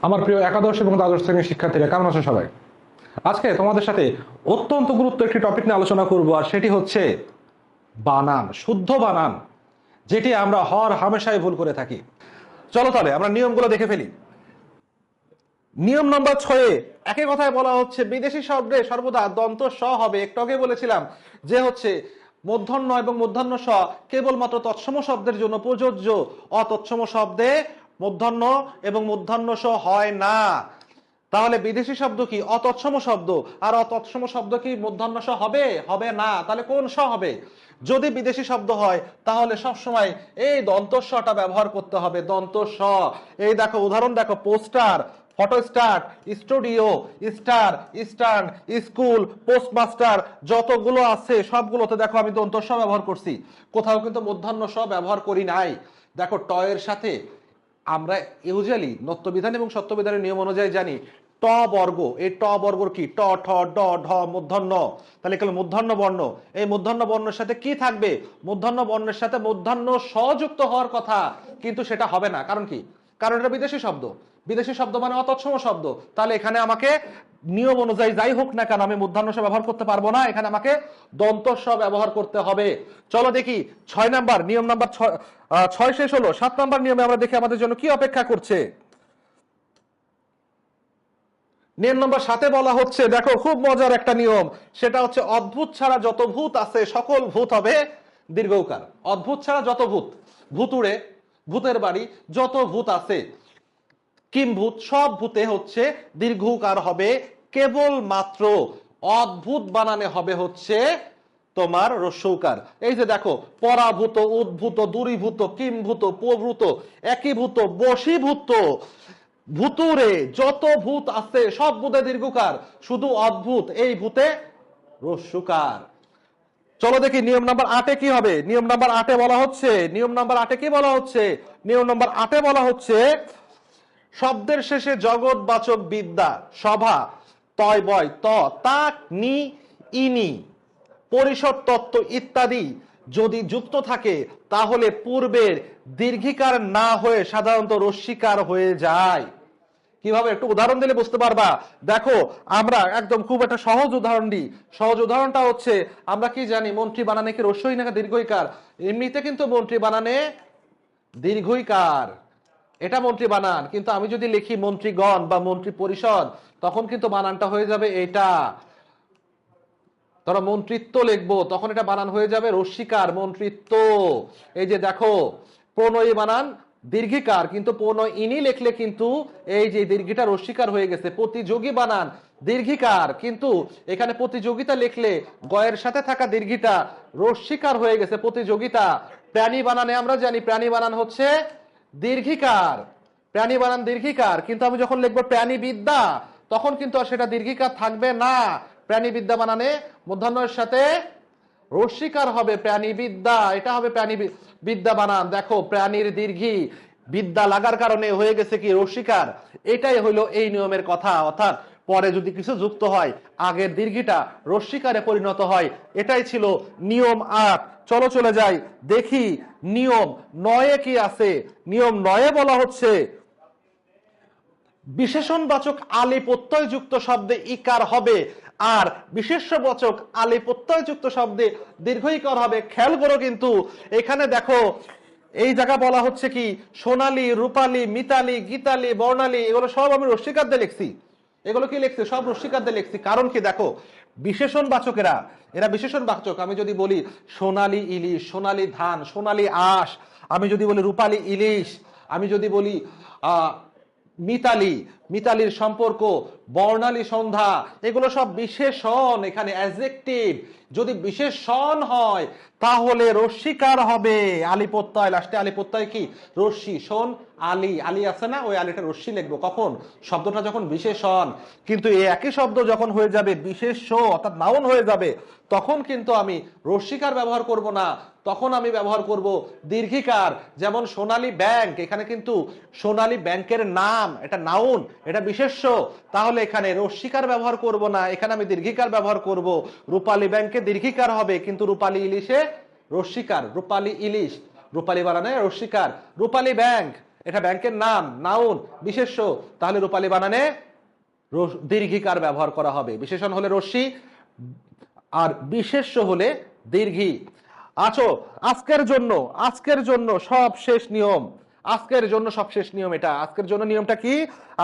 আমার প্রিয় একাদশ এবং দ্বাদশ শ্রেণীর শিক্ষার্থীরা, কেমন আছো সবাই? আজকে তোমাদের সাথে অত্যন্ত গুরুত্ব একটি টপিক নিয়ে আলোচনা করব, আর সেটি হচ্ছে বানান, শুদ্ধ বানান, যেটি আমরা হর হামেশাই ভুল করে থাকি। চলো তাহলে আমরা নিয়মগুলো দেখে ফেলি। নিয়ম নম্বর 6-এ একই কথায় বলা হচ্ছে বিদেশি শব্দে সর্বদা দন্ত স হবে। একটু আগে বলেছিলাম যে হচ্ছে মূর্ধন্য এবং মূর্ধন্য স কেবলমাত্র তৎসম শব্দের জন্য প্রযোজ্য, অতৎসম শব্দে মূর্ধন্য এবং মূর্ধন্য স হয় না। তাহলে বিদেশি শব্দ কি? অতৎসম শব্দ। আর অতৎসম শব্দ কি মূর্ধন্য স হবে? হবে না। তাহলে কোন স হবে? যদি বিদেশি শব্দ হয় তাহলে সবসময় এই দন্ত সটা ব্যবহার করতে হবে, দন্ত স। এই দেখো উদাহরণ, দেখো poster, photostar, studio, star, eastern, school, postmaster, যতগুলো আছে সবগুলোতে দেখো আমি দন্ত স ব্যবহার করছি, কোথাও কিন্তু মূর্ধন্য স ব্যবহার করি নাই। দেখো ট এর সাথে আমরা ইউজুয়ালি নত্যবিধান এবং সত্যবিধানের নিয়ম অনুযায়ী জানি ট বর্গ, এই ট বর্গর কি? ট, ঠ, ড, ঢ, মূর্ধন্য। তাহলে এখানে মূর্ধন্য বর্ণ, এই মূর্ধন্য বর্ণের সাথে কি থাকবে? মূর্ধন্য বর্ণের সাথে মূর্ধন্য সংযুক্ত হওয়ার কথা, কিন্তু সেটা হবে না। কারণ কি? কারণ এটা বিদেশি শব্দ। বিদেশি শব্দ মানে অতৎসম শব্দ। তাহলে এখানে আমাকে নিয়ম অনুযায়ী যাই হোক না কেন আমি মূর্ধন্য স ব্যবহার করতে পারবো না, এখানে আমাকে দন্ত স ব্যবহার করতে হবে। চলো দেখি 6 নাম্বার নিয়ম, নাম্বার 6 শেষ হলো। 7 নাম্বার নিয়মে আমরা দেখি আমাদের জন্য কি অপেক্ষা করছে। নিয়ম নম্বর 7-এ বলা হচ্ছে, দেখো খুব মজার একটা নিয়ম, সেটা হচ্ছে অদ্ভুত ছাড়া যত ভূত আছে সকল ভূত হবে দীর্ঘৌকার। অদ্ভুত ছাড়া যত ভূত, ভূতুড়ে, ভূতের বাড়ি, যত ভূত আছে, কিমভূত, সব ভূতে হচ্ছে দীর্ঘৌকার হবে। কেবলমাত্র অদ্ভুত বানানে হবে হচ্ছে তোমার রস্যৌকার। এই যে দেখো পরাভূত, উদ্ভূত, দূরীভূত, কিমভূত, প্রভূত, একীভূত, বশীভূত, ভূতুরে, যত ভূত আছে সব ভূতে দীর্ঘকার, শুধু অদ্ভুত এই ভূতে রস্যকার। চলো দেখি নিয়ম নাম্বার 8-এ কি হবে। নিয়ম নাম্বার 8-এ বলা হচ্ছে, নিয়ম নাম্বার 8-এ কি বলা হচ্ছে? নিয়ম নাম্বার 8-এ বলা হচ্ছে শব্দের শেষে জগৎবাচক বিদ্যা, সভা, তয় বয়, ত, তাক, নি, ইনি, পরিষদ, তত্ত্ব ইত্যাদি যদি যুক্ত থাকে তাহলে পূর্বের দীর্ঘিকার না হয়ে সাধারণত রস্যিকার হয়ে যায়। কিভাবে? একটু উদাহরণ দিলে বুঝতে পারবা। দেখো আমরা একদম খুব একটা সহজ উদাহরণ দিই। সহজ উদাহরণটা হচ্ছে, আমরা কি জানি মন্ত্রী বানানে কি রস্যই নাকি দীর্ঘইকার? এমনিতে কিন্তু মন্ত্রী বানানে দীর্ঘইকার, এটা মন্ত্রী বানান। কিন্তু আমি যদি লিখি মন্ত্রীগণ বা মন্ত্রী পরিষদ, তখন কিন্তু বানানটা হয়ে যাবে এটা। ধরো মন্ত্রিত্ব লিখবো, তখন এটা বানান হয়ে যাবে রস্যিকার, মন্ত্রিত্ব। এই যে দেখো প্রণয়ী বানান দীর্ঘিকার, কিন্তু প্রণয় ইনি লিখলে কিন্তু এই যে দীর্ঘিটা রস্যিকার হয়ে গেছে। প্রতিযোগী বানান দীর্ঘিকার, কিন্তু এখানে প্রতিযোগিতা লিখলে গয়ের সাথে থাকা দীর্ঘিটা রস্যিকার হয়ে গেছে, প্রতিযোগিতা। প্রাণী বানানে আমরা জানি প্রাণী বানান হচ্ছে দীর্ঘিকার, প্রাণী বানান দীর্ঘিকার, কিন্তু আমি যখন লিখবো প্রাণী বিদ্যা তখন কিন্তু আর সেটা দীর্ঘিকার থাকবে না। প্রাণী বিদ্যা বানানে মূর্ধন্যের সাথে রস্যিকার হবে, প্রাণী বিদ্যা, এটা হবে প্রাণী বিদ্যা বানান। দেখো প্রাণীর দীর্ঘি বিদ্যা লাগার কারণে হয়ে গেছে কি রস্যিকার। এটাই হলো এই নিয়মের কথা, অর্থাৎ পরে যদি কিছু যুক্ত হয় আগের দীর্ঘিটা রস্যিকারে পরিণত হয়। এটাই ছিল নিয়ম 8। চলো চলে যাই দেখি নিয়ম 9-এ কি আছে। নিয়ম 9-এ বলা হচ্ছে বিশেষণবাচক আলি প্রত্যয় যুক্ত শব্দে ইকার হবে, আর বিশেষ্যবাচক আলি প্রত্যয় যুক্ত শব্দে দীর্ঘইকার হবে। খেয়াল করো কিন্তু এখানে দেখো এই জায়গা বলা হচ্ছে কি সোনালী, রূপালী, মিতালি, গীতালি, বর্ণালী, এগুলো সব আমি রস্যিকার দিয়ে লিখছি। এগুলো কি লিখছি? সব রস্যিকার দিয়ে লিখছি। কারণ কি? দেখো বিশেষণ বাচকেরা, এরা বিশেষণ বাচক। আমি যদি বলি সোনালী ইলিশ, সোনালী ধান, সোনালী আঁশ, আমি যদি বলি রূপালী ইলিশ, আমি যদি বলি মিতালি, মিতালির সম্পর্ক, বর্ণালী সন্ধ্যা, এগুলো সব বিশেষণ, এখানে অ্যাডজেক্টিভ। যদি বিশেষণ হয় তাহলে রস্যিকার হবে। আলি প্রত্যয়, লাস্টে আলি প্রত্যয় কি রস্যি। শোন আলি, আলি আছে না, ওই আলিটা রস্যি লিখবো কখন? শব্দটা যখন বিশেষণ। কিন্তু এই একই শব্দ যখন হয়ে যাবে বিশেষ্য অর্থাৎ নাউন হয়ে যাবে, তখন কিন্তু আমি রস্যিকার ব্যবহার করব না, তখন আমি ব্যবহার করব দীর্ঘিকার। যেমন সোনালী ব্যাংক, এখানে কিন্তু সোনালী ব্যাংকের নাম, এটা নাউন, এটা বিশেষ্য, তাহলে এখানে রস্যিকার ব্যবহার করব না, এখানে আমি দীর্ঘিকার ব্যবহার করব। রূপালী ব্যাংকে দীর্ঘিকার হবে, কিন্তু রূপালী ইলিশে রস্যিকার। রূপালী ইলিশ, রূপালী বানানে রস্যিকার। রূপালী ব্যাংক, এটা ব্যাংকের নাম, নাউন, বিশেষ্য, তাহলে রূপালী বানানে দীর্ঘিকার ব্যবহার করা হবে। বিশেষণ হলে রশ্মি আর বিশেষ্য হলে দীর্ঘী। আছো আজকের জন্য সব শেষ নিয়ম, আজকের জন্য সবশেষ নিয়ম এটা। আজকের জন্য নিয়মটা কি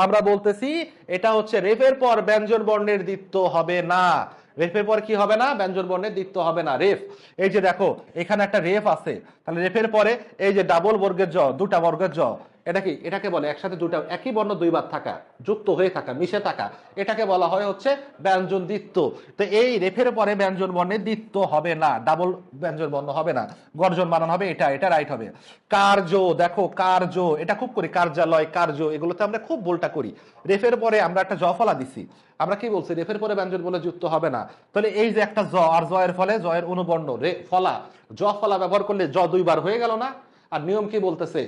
আমরা বলতেছি, এটা হচ্ছে রেফের পর ব্যঞ্জন বর্ণের দ্বিত্ব হবে না। রেফের পর কি হবে না? ব্যঞ্জন বর্ণের দ্বিত্ব হবে না। রেফ, এই যে দেখো এখানে একটা রেফ আছে, তাহলে রেফের পরে এই যে ডাবল বর্গের জ, দুটা বর্গের জ, এটা কি? এটাকে বলে একসাথে দুটা একই বর্ণ দুইবার থাকা, যুক্ত হয়ে থাকা, মিশে থাকা, এটাকে বলা হয় হচ্ছে ব্যঞ্জন দ্বিত্ব। তো এই রেফের পরে ব্যঞ্জন বর্ণের দ্বিত্ব হবে না, ডাবল ব্যঞ্জন বর্ণ হবে না, গর্জন বানান হবে এটা, এটা রাইট হবে। কার্য, দেখো কার্য, এটা খুব করি, কার্যালয়, কার্য, এগুলোতে আমরা খুব ভুলটা করি। রেফের পরে আমরা একটা জ ফলা দিছি, আমরা কি বলছি? রেফের পরে ব্যঞ্জন বলে যুক্ত হবে না। তাহলে এই যে একটা জ, আর জ এর ফলে জয়ের অনুবর্ণ রে ফলা, জ ফলা ব্যবহার করলে জ দুইবার হয়ে গেল না? আর নিয়ম কি বলতেছে?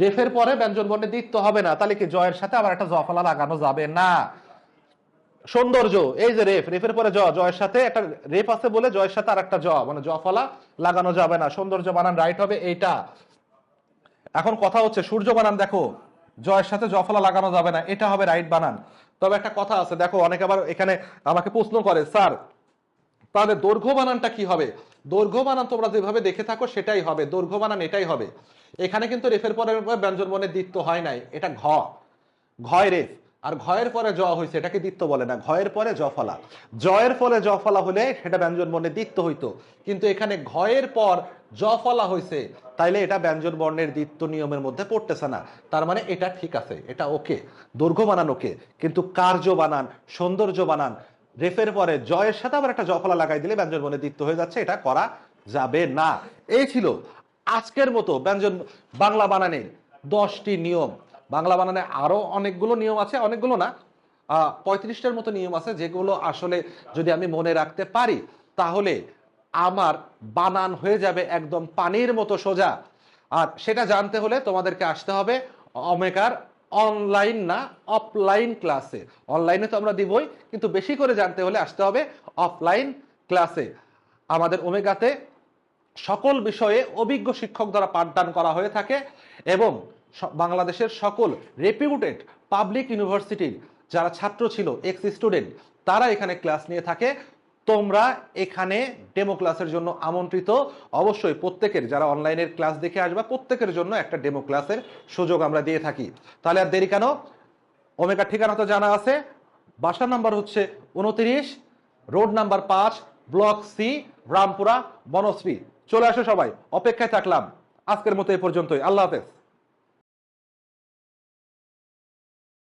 রেফের পরে ব্যঞ্জন বর্ণে দ্বিত্ব হবে না, তাহলে কি জয়ের সাথে আবার একটা জ ফলা লাগানো যাবে না। সৌন্দর্য, এই যে রেফ, রেফের পরে জ, জয়ের সাথে একটা রেফ আছে বলে জয়ের সাথে আর একটা জ, মানে জ ফলা লাগানো যাবে না। সৌন্দর্য বানান রাইট হবে এইটা। এখন কথা হচ্ছে সূর্য বানান, দেখো জয়ের সাথে জ ফলা লাগানো যাবে না, এটা হবে রাইট বানান। তবে একটা কথা আছে, দেখো অনেকে আবার এখানে আমাকে প্রশ্ন করে, স্যার তাহলে দৈর্ঘ্য বানানটা কি হবে? দৈর্ঘ্য বানান তোমরা যেভাবে দেখে থাকো সেটাই হবে, দৈর্ঘ্য বানান এটাই হবে। এখানে কিন্তু রেফের পরে ব্যঞ্জন বর্ণের দ্বিত্ব হয় নাই, এটা ঘয় রেফ, আর ঘয়ের পরে জ হয়েছে, এটাকে দ্বিত্ব বলে না, ঘয়ের পরে জ ফলা। জয়ের ফলে জ ফলা হলে সেটা ব্যঞ্জন বর্ণের দ্বিত্ব হইতো, কিন্তু এখানে ঘয়ের পর জ ফলা হয়েছে, তাইলে এটা ব্যঞ্জন বর্ণের দ্বিত্ব নিয়মের মধ্যে পড়তেছে না। তার মানে এটা ঠিক আছে, এটা ওকে, দৈর্ঘ্য বানান ওকে, কিন্তু কার্য বানান, সৌন্দর্য বানান রেফের পরে জয়ের সাথে আবার একটা জ ফলা লাগাই দিলে ব্যঞ্জন বর্ণের দ্বিত্ব হয়ে যাচ্ছে, এটা করা যাবে না। এই ছিল আজকের মতো ব্যঞ্জন বাংলা বানানের 10টি নিয়ম। বাংলা বানানে আরো অনেকগুলো নিয়ম আছে, অনেকগুলো না, 35টার মতো নিয়ম আছে, যেগুলো আসলে যদি আমি মনে রাখতে পারি তাহলে আমার বানান হয়ে যাবে একদম পানির মতো সোজা। আর সেটা জানতে হলে তোমাদেরকে আসতে হবে ওমেগার অনলাইন না অফলাইন ক্লাসে। অনলাইনে তো আমরা দিবই, কিন্তু বেশি করে জানতে হলে আসতে হবে অফলাইন ক্লাসে। আমাদের ওমেগাতে সকল বিষয়ে অভিজ্ঞ শিক্ষক দ্বারা পাঠদান করা হয়ে থাকে, এবং বাংলাদেশের সকল রেপিউটেড পাবলিক ইউনিভার্সিটির যারা ছাত্র ছিল, এক্স স্টুডেন্ট, তারা এখানে ক্লাস নিয়ে থাকে। তোমরা এখানে ডেমো ক্লাসের জন্য আমন্ত্রিত। অবশ্যই প্রত্যেকের, যারা অনলাইনের ক্লাস দেখে আসবে, প্রত্যেকের জন্য একটা ডেমো ক্লাসের সুযোগ আমরা দিয়ে থাকি। তাহলে আর দেরি কেন? ওমেগার ঠিকানা তো জানা আছে, বাসা নাম্বার হচ্ছে 29, road number 5, block C, Rampura, Banasree. চলে আসো সবাই, অপেক্ষায় থাকলাম। আজকের মতো এই পর্যন্তই, আল্লাহ হাফেজ।